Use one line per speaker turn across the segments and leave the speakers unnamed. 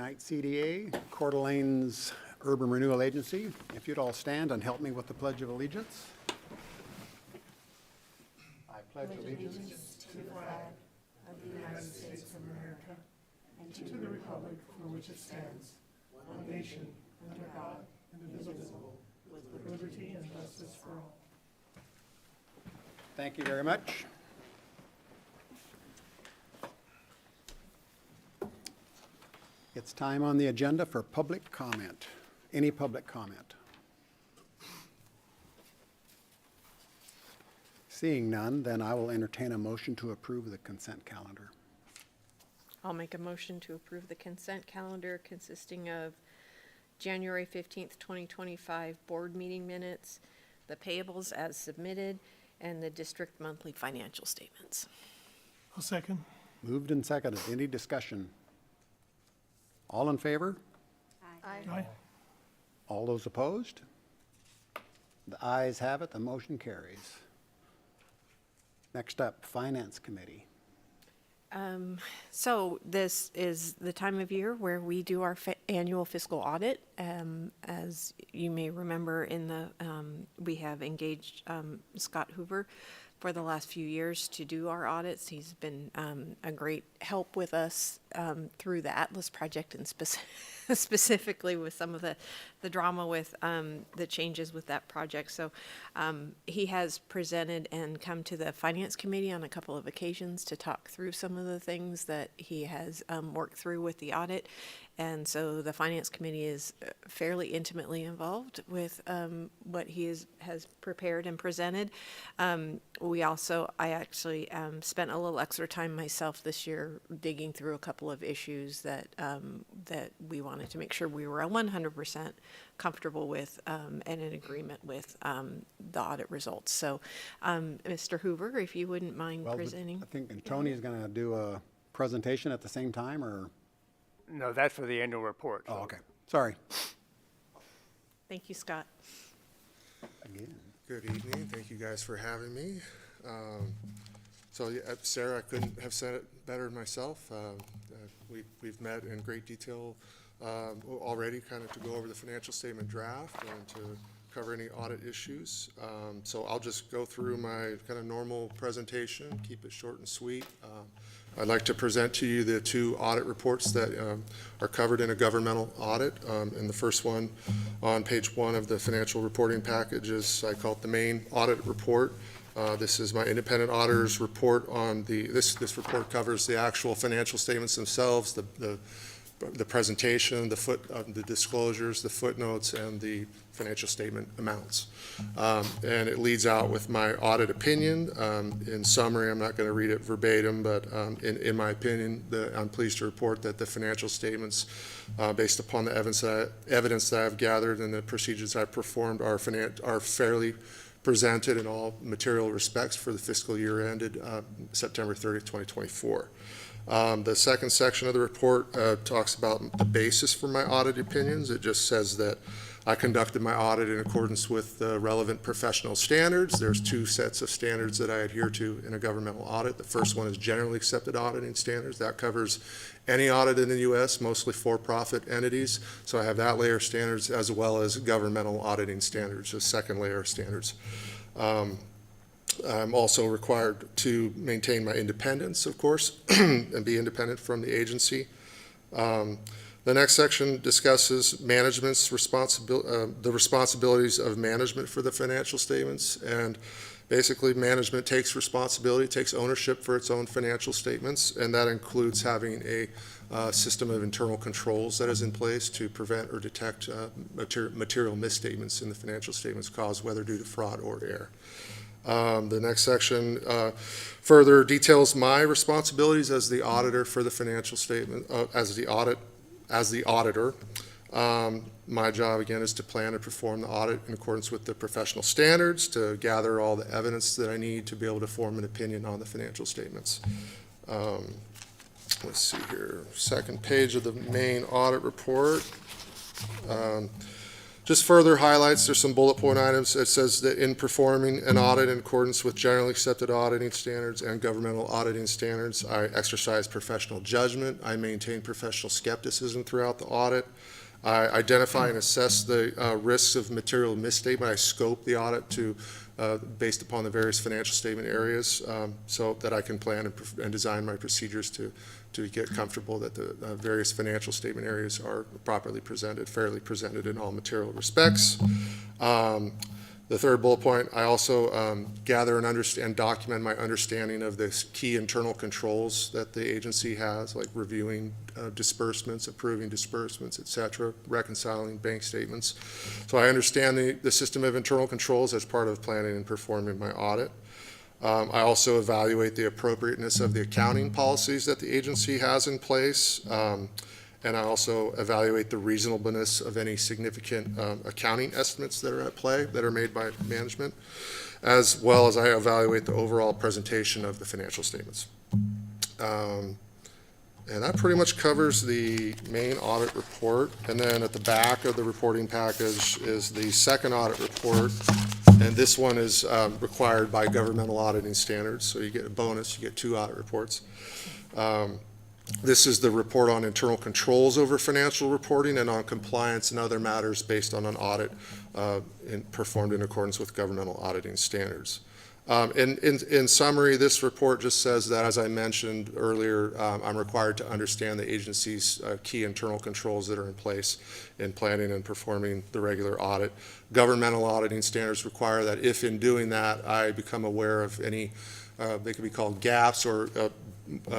night, CDA, Coeur d'Alene's Urban Renewal Agency. If you'd all stand and help me with the Pledge of Allegiance. I pledge allegiance
To the flag of the United States of America and to the republic for which it stands, one nation, under God, indivisible, with liberty and justice for all.
Thank you very much. It's time on the agenda for public comment. Any public comment? Seeing none, then I will entertain a motion to approve the consent calendar.
I'll make a motion to approve the consent calendar consisting of January 15th, 2025 board meeting minutes, the payables as submitted, and the district monthly financial statements.
I'll second.
Moved and seconded. Any discussion? All in favor?
Aye.
All those opposed? The ayes have it. The motion carries. Next up, Finance Committee.
So this is the time of year where we do our annual fiscal audit. As you may remember, we have engaged Scott Hoover for the last few years to do our audits. He's been a great help with us through the Atlas project, and specifically with some of the drama with the changes with that project. So he has presented and come to the Finance Committee on a couple of occasions to talk through some of the things that he has worked through with the audit. And so the Finance Committee is fairly intimately involved with what he has prepared and presented. I actually spent a little extra time myself this year digging through a couple of issues that we wanted to make sure we were 100% comfortable with and in agreement with the audit results. So, Mr. Hoover, if you wouldn't mind presenting.
I think Tony is going to do a presentation at the same time, or?
No, that's for the annual report.
Oh, okay. Sorry.
Thank you, Scott.
Again.
Good evening. Thank you guys for having me. Sarah, I couldn't have said it better myself. We've met in great detail already, kind of to go over the financial statement draft and to cover any audit issues. So I'll just go through my kind of normal presentation, keep it short and sweet. I'd like to present to you the two audit reports that are covered in a governmental audit. And the first one on page 1 of the financial reporting package is, I call it the main audit report. This is my independent auditor's report on this report covers the actual financial statements themselves, the presentation, the disclosures, the footnotes, and the financial statement amounts. And it leads out with my audit opinion. In summary, I'm not going to read it verbatim, but in my opinion, I'm pleased to report that the financial statements, based upon the evidence that I've gathered and the procedures I've performed, are fairly presented in all material respects for the fiscal year ended September 30th, 2024. The second section of the report talks about the basis for my audit opinions. It just says that I conducted my audit in accordance with the relevant professional standards. There's 2 sets of standards that I adhere to in a governmental audit. The first one is generally accepted auditing standards. That covers any audit in the U.S., mostly for-profit entities. So I have that layer of standards as well as governmental auditing standards, the second layer of standards. I'm also required to maintain my independence, of course, and be independent from the agency. The next section discusses management's the responsibilities of management for the financial statements. And basically, management takes responsibility, takes ownership for its own financial statements, and that includes having a system of internal controls that is in place to prevent or detect material misstatements in the financial statements caused whether due to fraud or error. The next section further details my responsibilities as the auditor for the financial statement, as the auditor. My job, again, is to plan and perform the audit in accordance with the professional standards, to gather all the evidence that I need to be able to form an opinion on the financial statements. Let's see here, second page of the main audit report. Just further highlights, there's some bullet point items. It says that in performing an audit in accordance with generally accepted auditing standards and governmental auditing standards, I exercise professional judgment. I maintain professional skepticism throughout the audit. I identify and assess the risks of material misstatement. I scope the audit to, based upon the various financial statement areas, so that I can plan and design my procedures to get comfortable that the various financial statement areas are properly presented, fairly presented in all material respects. The third bullet point, I also gather and understand, document my understanding of the key internal controls that the agency has, like reviewing disbursements, approving disbursements, et cetera, reconciling bank statements. So I understand the system of internal controls as part of planning and performing my audit. I also evaluate the appropriateness of the accounting policies that the agency has in place. And I also evaluate the reasonableness of any significant accounting estimates that are at play, that are made by management, as well as I evaluate the overall presentation of the financial statements. And that pretty much covers the main audit report. And then at the back of the reporting package is the second audit report. And this one is required by governmental auditing standards. So you get a bonus, you get 2 audit reports. This is the report on internal controls over financial reporting and on compliance and other matters based on an audit performed in accordance with governmental auditing standards. In summary, this report just says that, as I mentioned earlier, I'm required to understand the agency's key internal controls that are in place in planning and performing the regular audit. Governmental auditing standards require that if in doing that, I become aware of any, they could be called gaps, or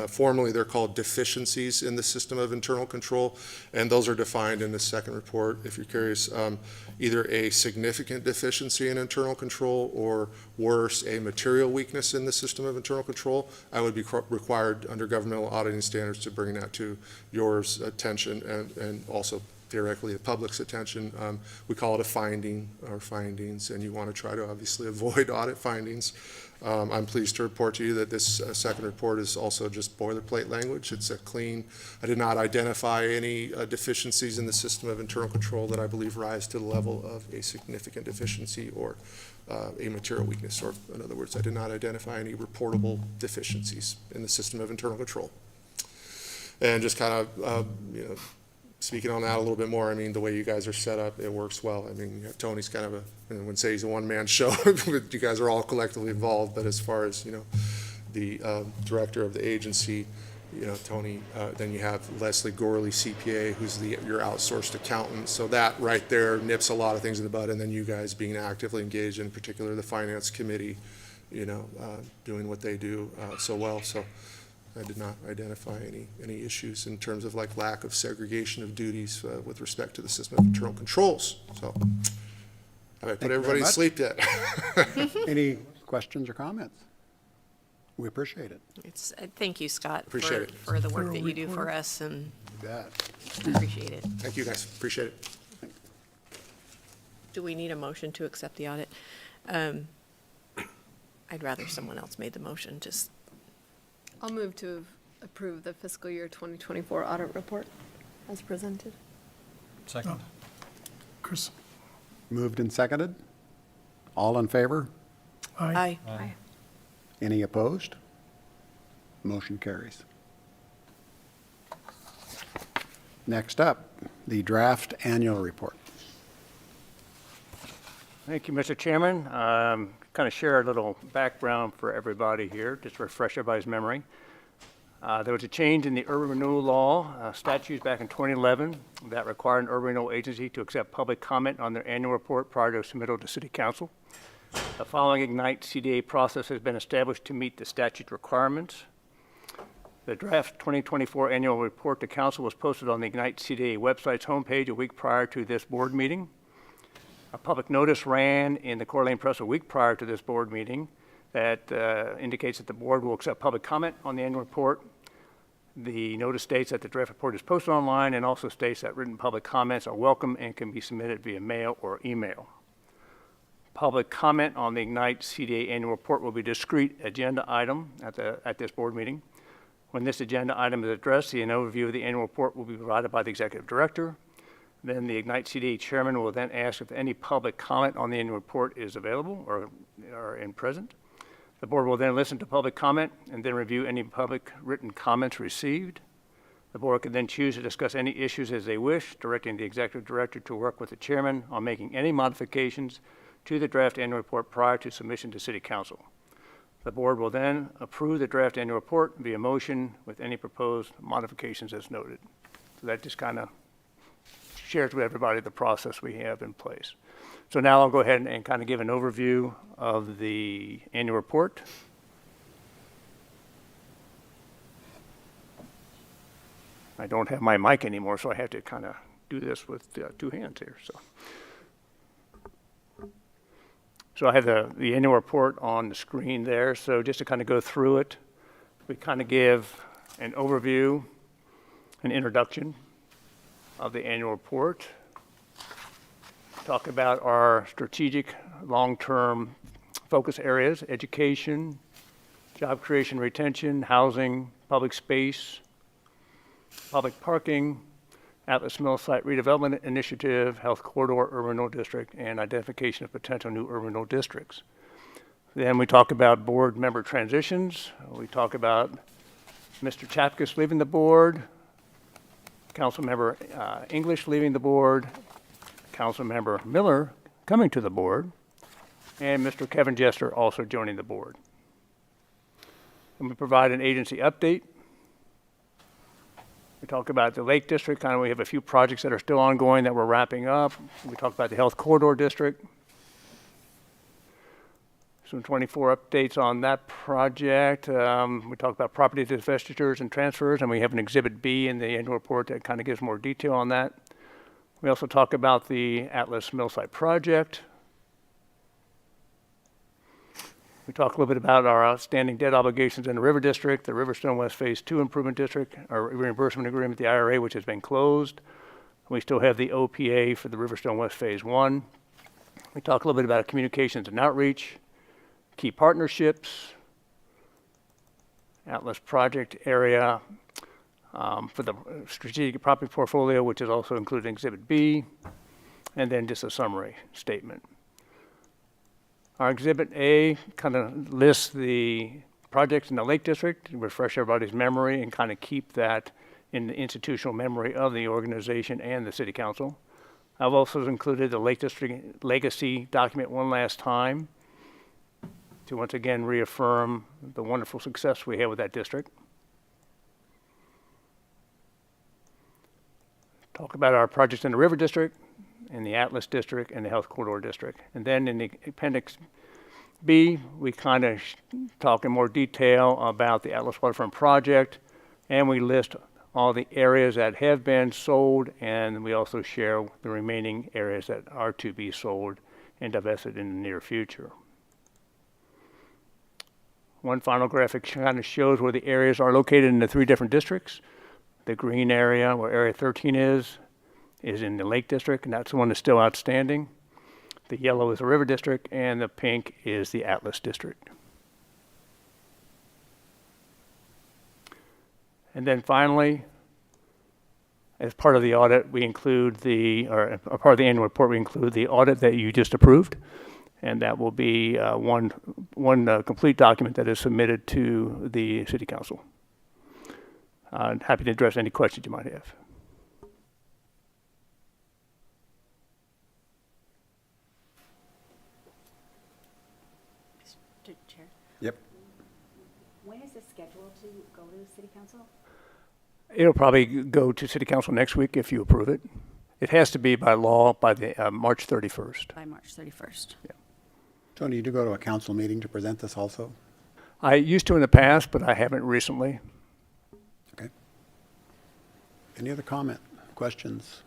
formally they're called deficiencies in the system of internal control, and those are defined in the second report, if you're curious. Either a significant deficiency in internal control, or worse, a material weakness in the system of internal control. I would be required under governmental auditing standards to bring that to yours attention and also theoretically the public's attention. We call it a finding or findings, and you want to try to obviously avoid audit findings. I'm pleased to report to you that this second report is also just boilerplate language. It's a clean, I did not identify any deficiencies in the system of internal control that I believe rise to the level of a significant deficiency or a material weakness, or in other words, I did not identify any reportable deficiencies in the system of internal control. And just kind of, speaking on that a little bit more, I mean, the way you guys are set up, it works well. I mean, Tony's kind of I wouldn't say he's a one-man show, but you guys are all collectively involved. But as far as, the director of the agency, Tony, then you have Leslie Gorley, CPA, who's your outsourced accountant. So that right there nips a lot of things in the bud. And then you guys being actively engaged, in particular the finance committee, doing what they do so well. So I did not identify any issues in terms of like lack of segregation of duties with respect to the system of internal controls. So have I put everybody to sleep yet?
Any questions or comments? We appreciate it.
Thank you, Scott,
Appreciate it.
for the work that you do for us, and
You bet.
appreciate it.
Thank you, guys. Appreciate it.
Do we need a motion to accept the audit? I'd rather someone else made the motion, just,
I'll move to approve the fiscal year 2024 audit report as presented.
Second. Chris?
Moved and seconded. All in favor?
aye.
Aye.
Any opposed? Motion carries. Next up, the draft annual report.
Thank you, Mr. Chairman. Kind of share a little background for everybody here, just to refresh everybody's memory. There was a change in the urban renewal law statutes back in 2011 that required an urban renewal agency to accept public comment on their annual report prior to submittal to City Council. The following Ignite CDA process has been established to meet the statute requirements. The draft 2024 annual report to Council was posted on the Ignite CDA website's homepage a week prior to this board meeting. A public notice ran in the Coeur d'Alene Press a week prior to this board meeting that indicates that the board will accept public comment on the annual report. The notice states that the draft report is posted online and also states that written public comments are welcome and can be submitted via mail or email. Public comment on the Ignite CDA annual report will be a discrete agenda item at this board meeting. When this agenda item is addressed, an overview of the annual report will be provided by the executive director. Then the Ignite CDA chairman will then ask if any public comment on the annual report is available or in present. The board will then listen to public comment and then review any public written comments received. The board can then choose to discuss any issues as they wish, directing the executive director to work with the chairman on making any modifications to the draft annual report prior to submission to City Council. The board will then approve the draft annual report via motion with any proposed modifications as noted. So that just kind of shares with everybody the process we have in place. So now I'll go ahead and kind of give an overview of the annual report. I don't have my mic anymore, so I have to kind of do this with two hands here. So I have the annual report on the screen there. So just to kind of go through it, we kind of give an overview, an introduction of the annual report. Talk about our strategic long-term focus areas: education, job creation, retention, housing, public space, public parking, Atlas Mill Site Redevelopment Initiative, Health Corridor Urban Renewal District, and identification of potential new urban renewal districts. Then we talk about board member transitions. We talk about Mr. Chapkus leaving the board, Councilmember English leaving the board, Councilmember Miller coming to the board, and Mr. Kevin Jester also joining the board. And we provide an agency update. We talk about the Lake District, kind of we have a few projects that are still ongoing that we're wrapping up. We talk about the Health Corridor District. Some 24 updates on that project. We talk about property divestitures and transfers, and we have an Exhibit B in the annual report that kind of gives more detail on that. We also talk about the Atlas Mill Site project. We talk a little bit about our outstanding debt obligations in the River District, the Riverstone West Phase 2 Improvement District, our reimbursement agreement with the IRA, which has been closed. We still have the OPA for the Riverstone West Phase 1. We talk a little bit about communications and outreach, key partnerships, Atlas project area for the strategic property portfolio, which is also included in Exhibit B, and then just a summary statement. Our Exhibit A kind of lists the projects in the Lake District to refresh everybody's memory and kind of keep that in the institutional memory of the organization and the City Council. I've also included the Lake District Legacy document one last time to once again reaffirm the wonderful success we have with that district. Talk about our projects in the River District, in the Atlas District, and the Health Corridor District. And then in the Appendix B, we kind of talk in more detail about the Atlas Waterfront project, and we list all the areas that have been sold, and we also share the remaining areas that are to be sold and divested in the near future. One final graphic kind of shows where the areas are located in the three different districts. The green area, where Area 13 is in the Lake District, and that's the one that's still outstanding. The yellow is the River District, and the pink is the Atlas District. And then finally, as part of the audit, we include or a part of the annual report, we include the audit that you just approved, and that will be one complete document that is submitted to the City Council. I'm happy to address any questions you might have.
Chair.
Yep.
When is this scheduled to go to City Council?
It'll probably go to City Council next week if you approve it. It has to be by law by the March 31st.
By March 31st.
Tony, you do go to a council meeting to present this also?
I used to in the past, but I haven't recently.
Okay. Any other comment, questions?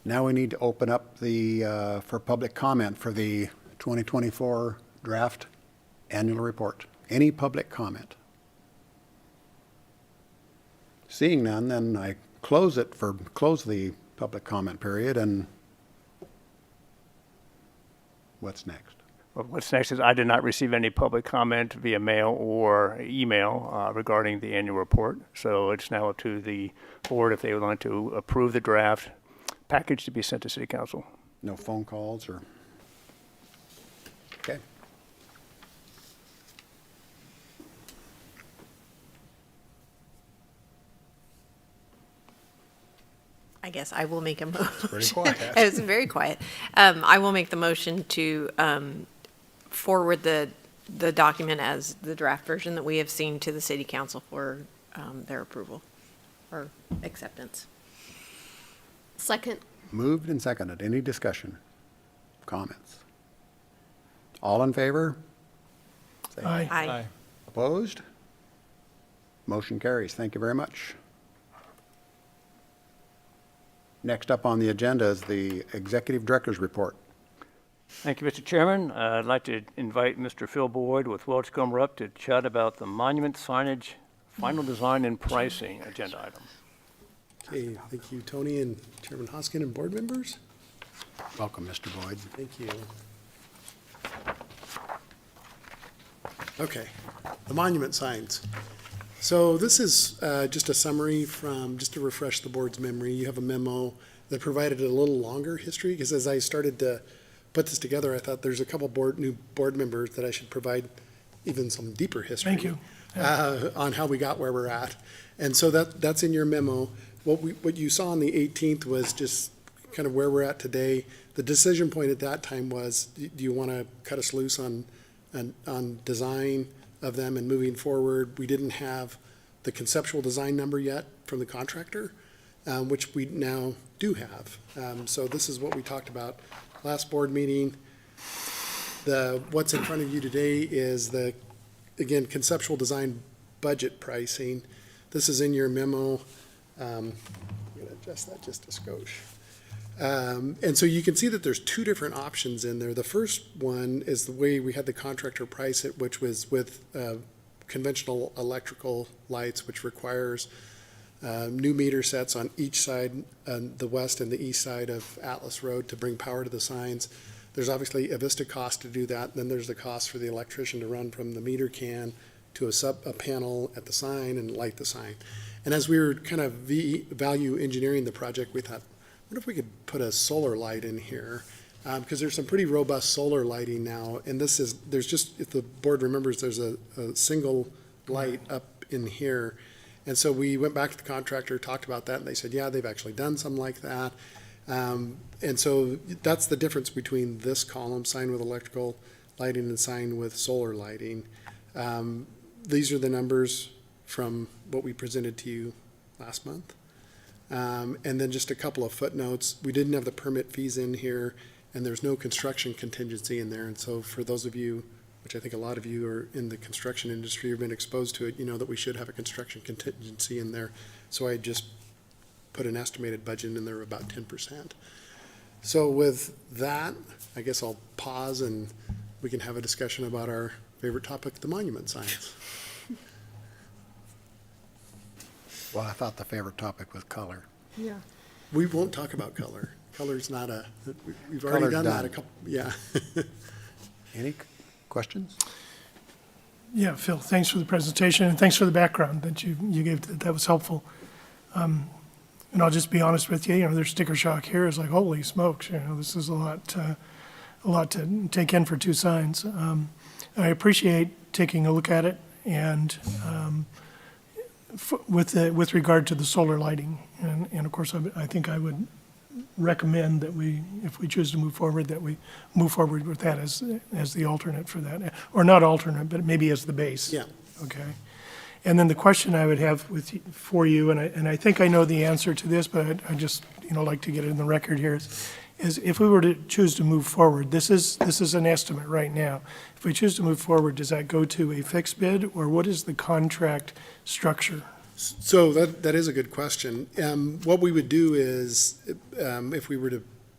Now we need to open up for public comment for the 2024 draft annual report. Any public comment? Seeing none, then I close the public comment period, and what's next?
What's next is I did not receive any public comment via mail or email regarding the annual report. So it's now up to the board if they would like to approve the draft package to be sent to City Council.
No phone calls or? Okay.
I guess I will make a motion.
Pretty quiet.
It was very quiet. I will make the motion to forward the document as the draft version that we have seen to the city council for their approval or acceptance.
Second.
Moved and seconded. Any discussion? Comments? All in favor? Say
Aye.
Aye.
Opposed? Motion carries. Thank you very much. Next up on the agenda is the Executive Director's Report.
Thank you, Mr. Chairman. I'd like to invite Mr. Phil Boyd with Welchcomer up to chat about the monument signage, final design and pricing agenda item.
Okay, thank you, Tony and Chairman Hoskin and board members.
Welcome, Mr. Boyd.
Thank you. Okay, the monument signs. So this is just a summary from, just to refresh the board's memory. You have a memo that provided a little longer history, because as I started to put this together, I thought there's a couple new board members that I should provide even some deeper history.
Thank you.
On how we got where we're at. And so that's in your memo. What you saw on the 18th was just kind of where we're at today. The decision point at that time was, do you want to cut us loose on design of them and moving forward? We didn't have the conceptual design number yet from the contractor, which we now do have. So this is what we talked about last board meeting. What's in front of you today is again, conceptual design budget pricing. This is in your memo. I'm going to adjust that just a skosh. And so you can see that there's two different options in there. The first one is the way we had the contractor price it, which was with conventional electrical lights, which requires new meter sets on each side, the west and the east side of Atlas Road, to bring power to the signs. There's obviously a Vista cost to do that. Then there's the cost for the electrician to run from the meter can to a panel at the sign and light the sign. And as we were kind of value engineering the project, we thought, what if we could put a solar light in here? Because there's some pretty robust solar lighting now. And there's just, if the board remembers, there's a single light up in here. And so we went back to the contractor, talked about that, and they said, yeah, they've actually done some like that. And so that's the difference between this column, sign with electrical lighting, and sign with solar lighting. These are the numbers from what we presented to you last month. And then just a couple of footnotes. We didn't have the permit fees in here, and there's no construction contingency in there. And so for those of you, which I think a lot of you are in the construction industry, have been exposed to it, you know that we should have a construction contingency in there. So I just put an estimated budget in there of about 10%. So with that, I guess I'll pause and we can have a discussion about our favorite topic, the monument signs.
Well, I thought the favorite topic was color.
Yeah.
We won't talk about color. Color's not we've already
Color's
done that
done.
a couple, yeah.
Any questions?
Yeah, Phil, thanks for the presentation, and thanks for the background that you gave. That was helpful. And I'll just be honest with you, there's sticker shock here. It's like, holy smokes, this is a lot to take in for two signs. I appreciate taking a look at it, and with regard to the solar lighting, and of course, I think I would recommend that if we choose to move forward, that we move forward with that as the alternate for that, or not alternate, but maybe as the base.
Yeah.
Okay. And then the question I would have for you, and I think I know the answer to this, but I just like to get it in the record here, is if we were to choose to move forward, this is an estimate right now. If we choose to move forward, does that go to a fixed bid, or what is the contract structure?
So that is a good question. What we would do is, if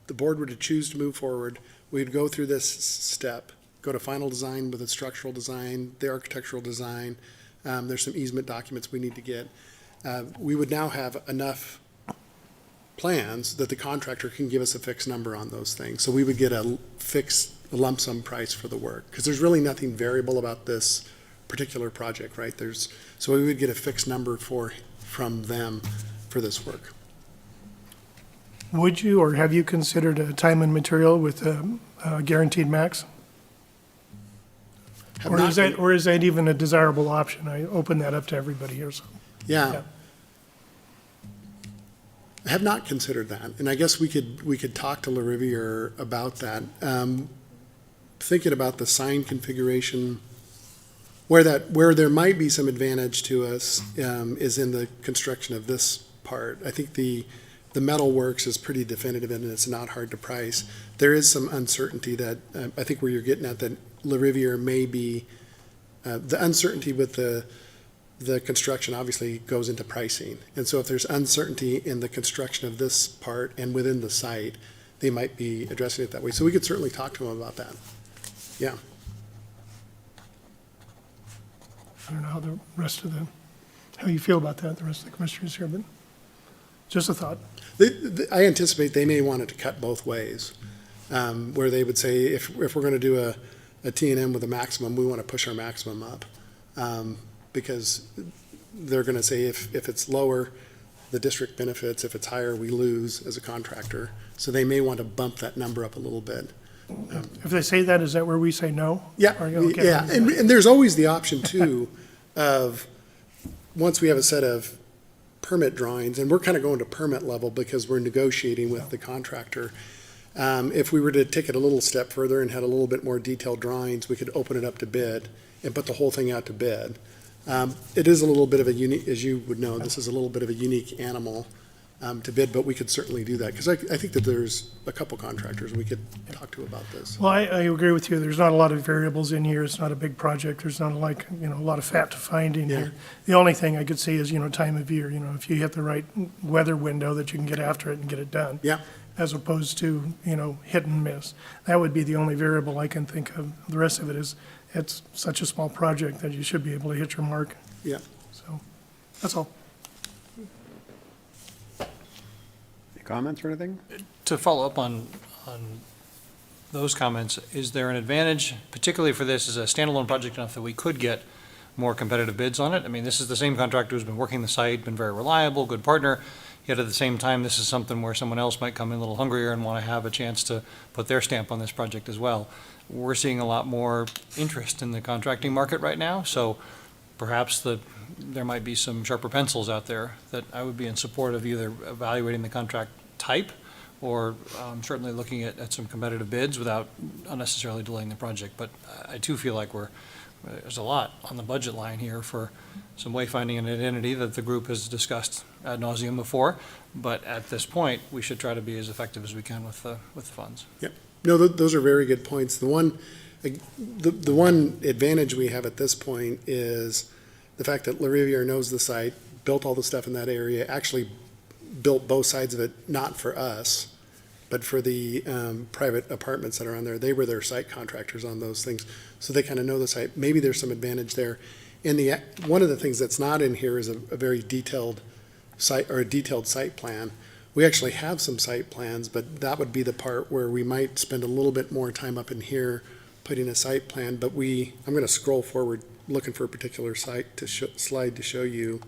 the board were to choose to move forward, we'd go through this step, go to final design with a structural design, the architectural design. There's some easement documents we need to get. We would now have enough plans, that the contractor can give us a fixed number on those things. So we would get a fixed lump sum price for the work, because there's really nothing variable about this particular project, right? So we would get a fixed number from them for this work.
Would you, or have you considered a time and material with a guaranteed max?
Have
Or
not
is that, or is that even a desirable option? I open that up to everybody here, so.
Yeah.
Yeah.
I have not considered that, and I guess we could talk to La Riviere about that. Thinking about the sign configuration, where there might be some advantage to us, is in the construction of this part. I think the metal works is pretty definitive, and it's not hard to price. There is some uncertainty that, I think where you're getting at, that La Riviere may be, the uncertainty with the construction obviously goes into pricing. And so if there's uncertainty in the construction of this part and within the site, they might be addressing it that way. So we could certainly talk to them about that. Yeah.
I don't know how the rest of how you feel about that, the rest of the commissioners here, but just a thought.
I anticipate they may want it to cut both ways, where they would say, if we're going to do a T&M with a maximum, we want to push our maximum up. Because they're going to say if it's lower, the district benefits. If it's higher, we lose as a contractor. So they may want to bump that number up a little bit.
If they say that, is that where we say no?
Yeah,
Or, okay.
yeah. And there's always the option too of, once we have a set of permit drawings, and we're kind of going to permit level because we're negotiating with the contractor. If we were to take it a little step further and had a little bit more detailed drawings, we could open it up to bid and put the whole thing out to bid. It is a little bit of a unique, as you would know, this is a little bit of a unique animal to bid, but we could certainly do that, because I think that there's a couple contractors we could talk to about this.
Well, I agree with you. There's not a lot of variables in here. It's not a big project. There's not like, a lot of fat to find in here. The only thing I could see is, time of year, if you hit the right weather window that you can get after it and get it done.
Yeah,
As opposed to, hit and miss. That would be the only variable I can think of. The rest of it is, it's such a small project that you should be able to hit your mark.
yeah.
So, that's all.
Any comments or anything?
To follow up on those comments, is there an advantage, particularly for this as a standalone project enough that we could get more competitive bids on it? I mean, this is the same contractor who's been working the site, been very reliable, good partner, yet at the same time, this is something where someone else might come in a little hungrier and want to have a chance to put their stamp on this project as well. We're seeing a lot more interest in the contracting market right now, so perhaps there might be some sharper pencils out there that I would be in support of, either evaluating the contract type or certainly looking at some competitive bids without unnecessarily delaying the project. But I too feel like there's a lot on the budget line here for some wayfinding and identity that the group has discussed ad nauseum before. But at this point, we should try to be as effective as we can with the funds.
Yep. No, those are very good points. The one advantage we have at this point is the fact that La Riviere knows the site, built all the stuff in that area, actually built both sides of it, not for us, but for the private apartments that are on there. They were their site contractors on those things, so they kind of know the site. Maybe there's some advantage there. And one of the things that's not in here is a very detailed site, or a detailed site plan. We actually have some site plans, but that would be the part where we might spend a little bit more time up in here putting a site plan. But I'm going to scroll forward looking for a particular slide to show you.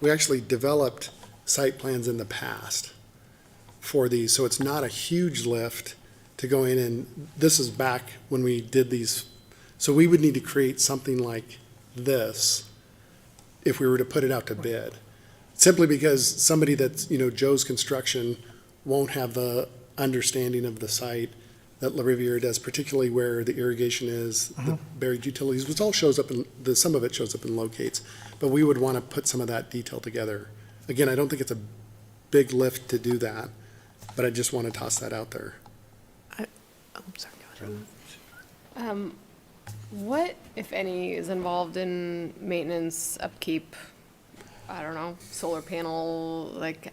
We actually developed site plans in the past for these, so it's not a huge lift to go in, and this is back when we did these. So we would need to create something like this if we were to put it out to bid. Simply because somebody that's, Joe's Construction won't have the understanding of the site that La Riviere does, particularly where the irrigation is, the buried utilities, which all shows up some of it shows up in locates. But we would want to put some of that detail together. Again, I don't think it's a big lift to do that, but I just want to toss that out there.
Sorry, go ahead.
What, if any, is involved in maintenance, upkeep, I don't know, solar panel, it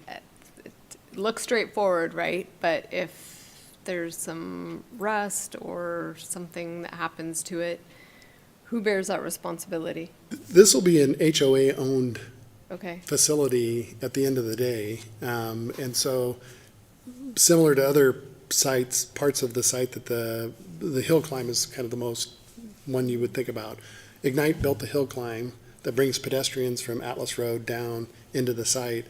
looks straightforward, right? But if there's some rust or something that happens to it, who bears that responsibility?
This will be an HOA-owned
Okay,
facility at the end of the day. And so, similar to other sites, parts of the site that the hill climb is kind of the most one you would think about. Ignite built the hill climb that brings pedestrians from Atlas Road down into the site.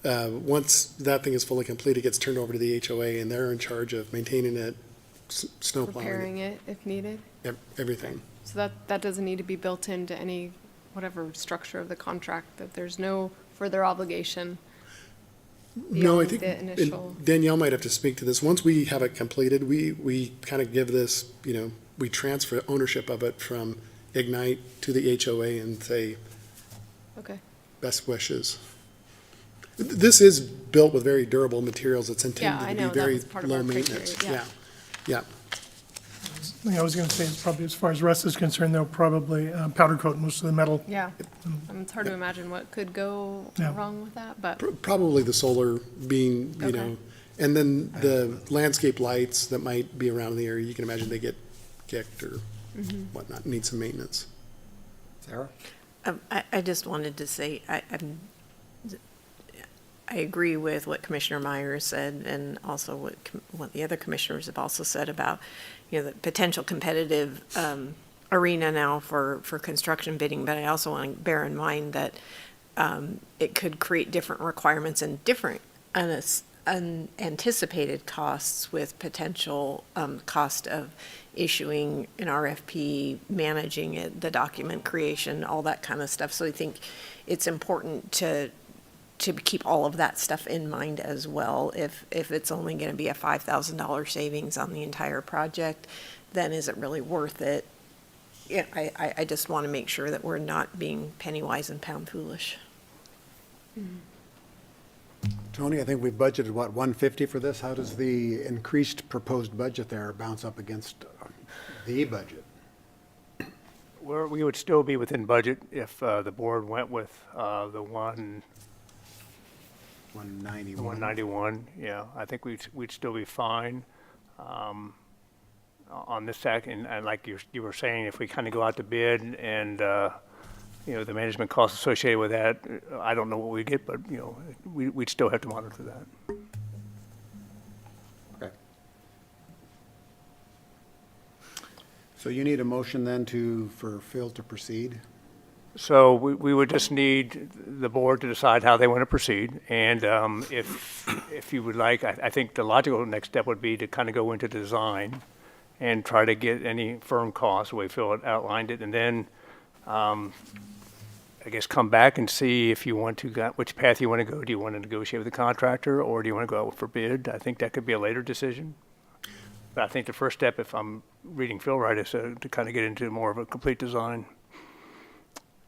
Once that thing is fully complete, it gets turned over to the HOA, and they're in charge of maintaining it, snow plowing,
repairing it if needed.
everything.
So that doesn't need to be built into any, whatever structure of the contract, that there's no further obligation
No, I
beyond
think,
the
and
initial.
Danielle might have to speak to this. Once we have it completed, we kind of give this, we transfer ownership of it from Ignite to the HOA and say,
Okay,
best wishes. This is built with very durable materials. It's
Yeah, I
intended to
know,
be
that
very
was part of
low
our
maintenance.
criteria,
Yeah,
The thing I was gonna say is probably, as far as Russ is concerned, they'll probably powder coat most of the metal.
yeah. It's hard to imagine what could go
Yeah.
wrong with that, but,
Probably the solar being,
Okay.
and then the landscape lights that might be around in the area, you can imagine they get kicked or
Mm-hmm.
whatnot, need some maintenance.
Sarah?
I just wanted to say, I agree with what Commissioner Myers said, and also what the other commissioners have also said about, the potential competitive arena now for construction bidding, but I also want to bear in mind that it could create different requirements and different unanticipated costs with potential cost of issuing an RFP, managing it, the document creation, all that kind of stuff. So I think it's important to keep all of that stuff in mind as well. If it's only going to be a $5,000 savings on the entire project, then is it really worth it? Yeah, I just want to make sure that we're not being penny wise and pound foolish.
Tony, I think we've budgeted, what, 150 for this? How does the increased proposed budget there bounce up against the budget?
We would still be within budget if the board went with the
191.
191. Yeah, I think we'd still be fine on this stack. And like you were saying, if we kind of go out to bid and the management costs associated with that, I don't know what we get, but we'd still have to monitor that.
Okay. So you need a motion then for Phil to proceed?
So we would just need the board to decide how they want to proceed. And if you would like, I think the logical next step would be to kind of go into design and try to get any firm costs, the way Phil had outlined it, and then I guess come back and see if you want to, which path you want to go. Do you want to negotiate with the contractor, or do you want to go out for bid? I think that could be a later decision. But I think the first step, if I'm reading Phil right, is to kind of get into more of a complete design.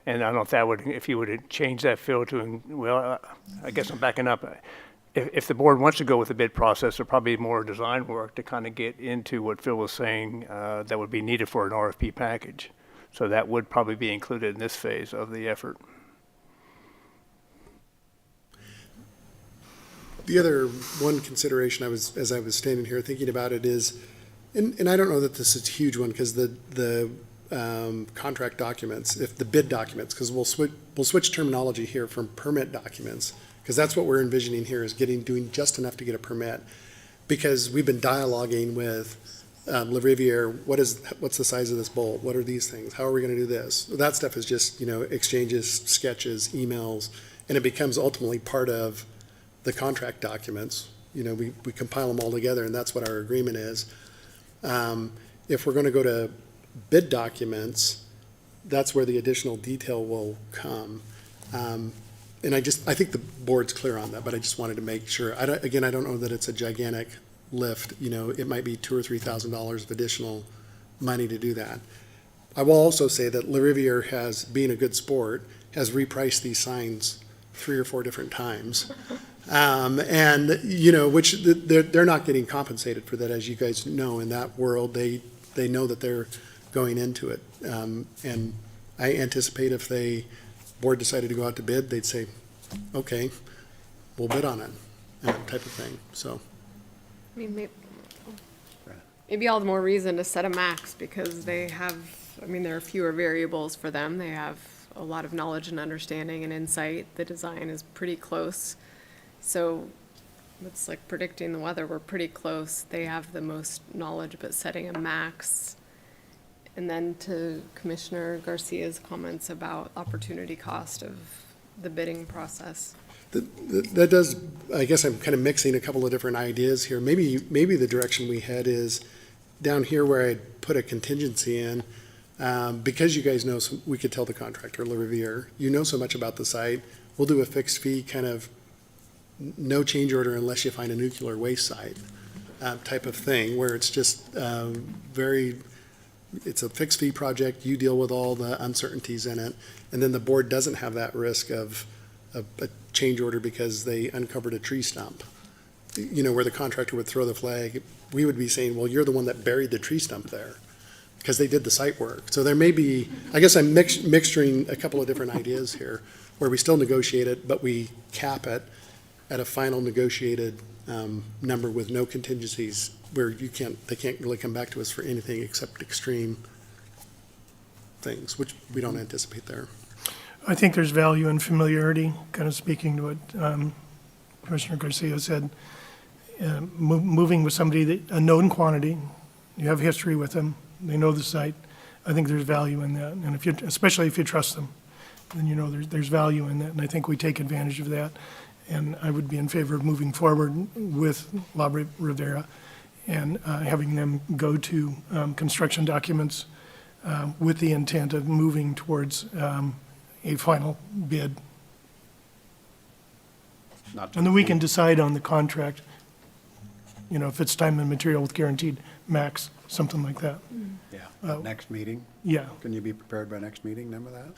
And I don't know if that would, if you would change that, Phil, to, well, I guess I'm backing up. If the board wants to go with the bid process, there'll probably be more design work to kind of get into what Phil was saying that would be needed for an RFP package. So that would probably be included in this phase of the effort.
The other one consideration as I was standing here thinking about it is, and I don't know that this is a huge one, because the contract documents, if the bid documents, because we'll switch terminology here from permit documents, because that's what we're envisioning here, is doing just enough to get a permit. Because we've been dialoguing with Le Riviere, what's the size of this bolt? What are these things? How are we going to do this? That stuff is just, exchanges, sketches, emails, and it becomes ultimately part of the contract documents. We compile them all together, and that's what our agreement is. If we're going to go to bid documents, that's where the additional detail will come. And I think the board's clear on that, but I just wanted to make sure. I don't know that it's a gigantic lift. It might be $2,000 or $3,000 of additional money to do that. I will also say that Le Riviere has, being a good sport, has repriced these signs 3 or 4 different times. And, which they're not getting compensated for that, as you guys know. In that world, they know that they're going into it. And I anticipate if the board decided to go out to bid, they'd say, okay, we'll bid on it, type of thing, so.
I mean, maybe all the more reason to set a max, because they have, there are fewer variables for them. They have a lot of knowledge and understanding and insight. The design is pretty close. So it's like predicting the weather, we're pretty close. They have the most knowledge, but setting a max. And then to Commissioner Garcia's comments about opportunity cost of the bidding process.
That does, I guess I'm kind of mixing a couple of different ideas here. Maybe the direction we head is down here where I'd put a contingency in, because you guys know, we could tell the contractor, Le Riviere, you know so much about the site, we'll do a fixed fee kind of no change order unless you find a nuclear waste site, type of thing, where it's just, it's a fixed fee project, you deal with all the uncertainties in it, and then the board doesn't have that risk of a change order because they uncovered a tree stump. You know, where the contractor would throw the flag, we would be saying, well, you're the one that buried the tree stump there, because they did the site work. So there may be, I guess I'm mixturing a couple of different ideas here, where we still negotiate it, but we cap it at a final negotiated number with no contingencies, where they can't really come back to us for anything except extreme things, which we don't anticipate there.
I think there's value in familiarity, kind of speaking to what Commissioner Garcia said. Moving with somebody that, a known quantity, you have history with them, they know the site. I think there's value in that, and especially if you trust them, then you know there's value in that, and I think we take advantage of that. And I would be in favor of moving forward with La Rivera and having them go to construction documents with the intent of moving towards a final bid. And then we can decide on the contract, you know, if it's time and material with guaranteed max, something like that.
Yeah, next meeting?
Yeah.
Can you be prepared by next meeting, remember that?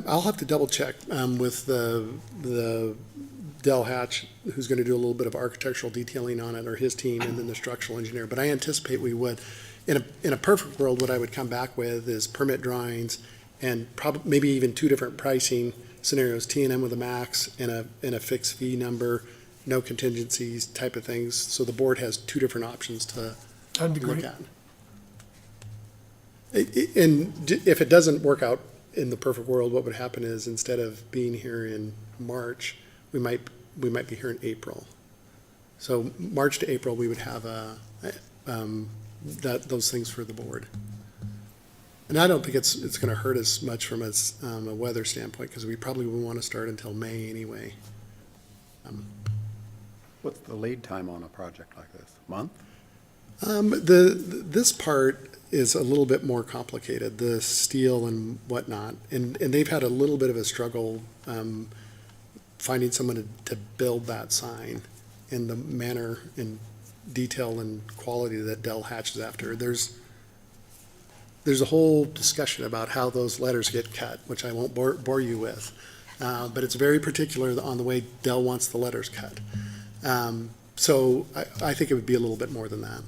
I'll have to double check with the Del Hatch, who's going to do a little bit of architectural detailing on it, or his team, and then the structural engineer. But I anticipate we would. In a perfect world, what I would come back with is permit drawings and maybe even two different pricing scenarios, T&M with a max and a fixed fee number, no contingencies type of things. So the board has two different options to
That'd be
look
great.
at. And if it doesn't work out in the perfect world, what would happen is instead of being here in March, we might be here in April. So March to April, we would have those things for the board. And I don't think it's going to hurt us much from a weather standpoint, because we probably won't want to start until May anyway.
What's the lead time on a project like this? Month?
This part is a little bit more complicated, the steel and whatnot, and they've had a little bit of a struggle finding someone to build that sign in the manner and detail and quality that Del Hatch is after. There's a whole discussion about how those letters get cut, which I won't bore you with, but it's very particular on the way Del wants the letters cut. So I think it would be a little bit more than that.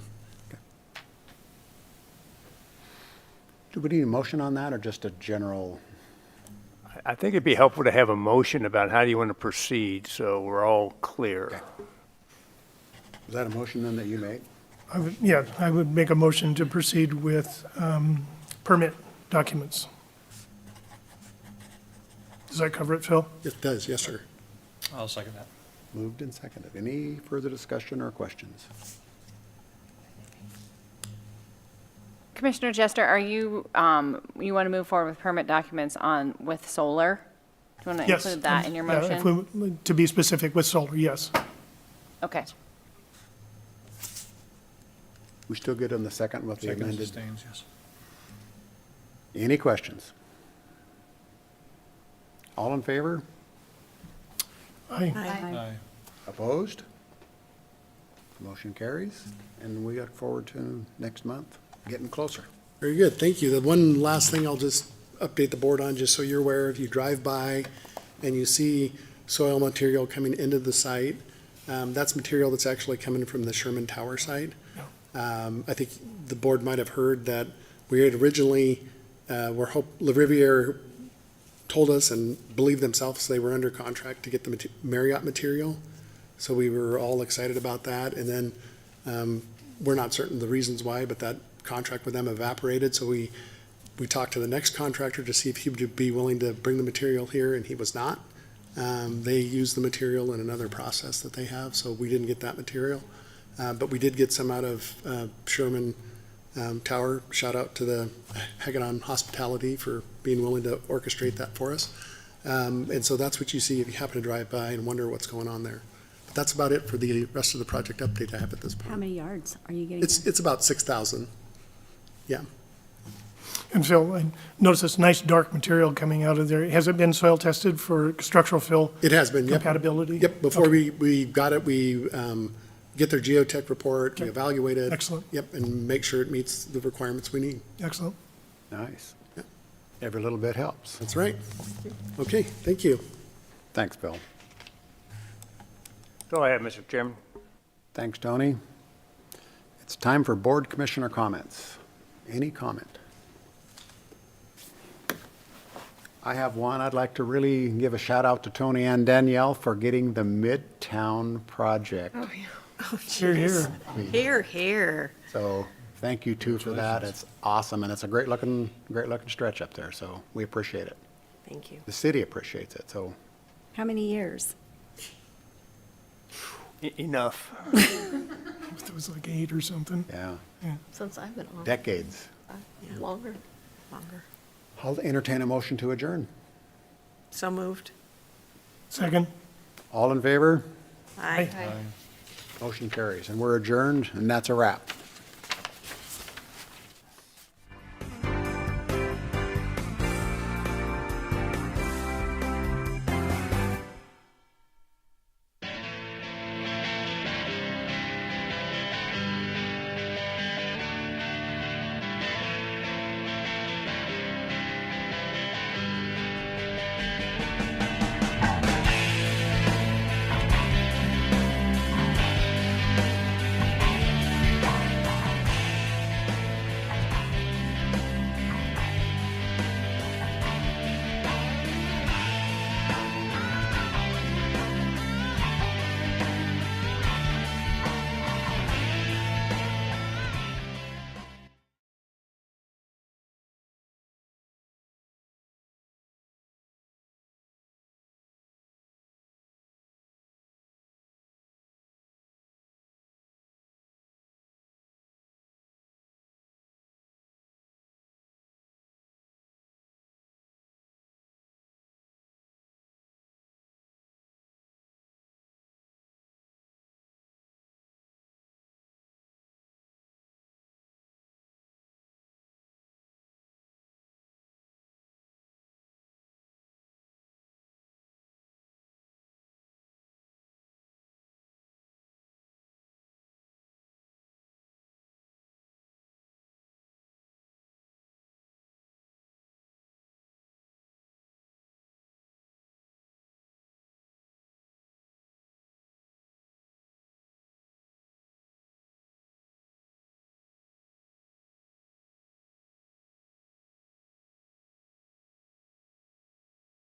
Do we need a motion on that, or just a general?
I think it'd be helpful to have a motion about how do you want to proceed, so we're all clear.
Is that a motion then that you made?
I would make a motion to proceed with permit documents. Does that cover it, Phil?
It does, yes, sir.
I'll second that.
Moved and seconded. Any further discussion or questions?
Commissioner Jester, are you, you want to move forward with permit documents with solar? Do you want to
Yes.
include that in your
Yeah, if
motion?
we- To be specific with solar, yes.
Okay.
We still good on the second with the
Second
amended?
sustains, yes.
Any questions? All in favor?
Aye.
Aye.
Opposed? Motion carries, and we look forward to next month, getting closer.
Very good, thank you. The one last thing I'll just update the board on, just so you're aware, if you drive by and you see soil material coming into the site, that's material that's actually coming from the Sherman Tower site. I think the board might have heard that we had originally, Le Riviere told us and believed themselves they were under contract to get the Marriott material. So we were all excited about that. And then we're not certain the reasons why, but that contract with them evaporated. So we We talked to the next contractor to see if he would be willing to bring the material here, and he was not. They used the material in another process that they have, so we didn't get that material. But we did get some out of Sherman Tower. Shout out to the Hagedon Hospitality for being willing to orchestrate that for us. And so that's what you see if you happen to drive by and wonder what's going on there. But that's about it for the rest of the project update I have at this point.
How many yards are you getting?
It's about 6,000. Yeah.
And Phil, I noticed this nice dark material coming out of there. Has it been soil tested for structural fill
It has been, yep.
compatibility?
Yep, before we got it, we get their geotech report, we
Okay.
evaluate it.
Excellent.
Yep, and make sure it meets the requirements we need.
Excellent.
Nice.
Yep.
Every little bit helps.
That's right. Okay, thank you.
Thanks, Bill.
That's all I have, Mr. Chairman.
Thanks, Tony. It's time for board commissioner comments. Any comment? I have one. I'd like to really give a shout out to Tony and Danielle for getting the Midtown project.
Here, here.
Here, here.
So thank you two for that. It's awesome, and it's a great looking stretch up there, so we appreciate it.
Thank you.
The city appreciates it, so
How many years?
Enough.
It was like 8 or something.
yeah,
Since I've been on,
decades.
longer.
Longer.
I'll entertain a motion to adjourn.
So moved.
Second?
All in favor?
Aye.
Motion carries, and we're adjourned, and that's a wrap.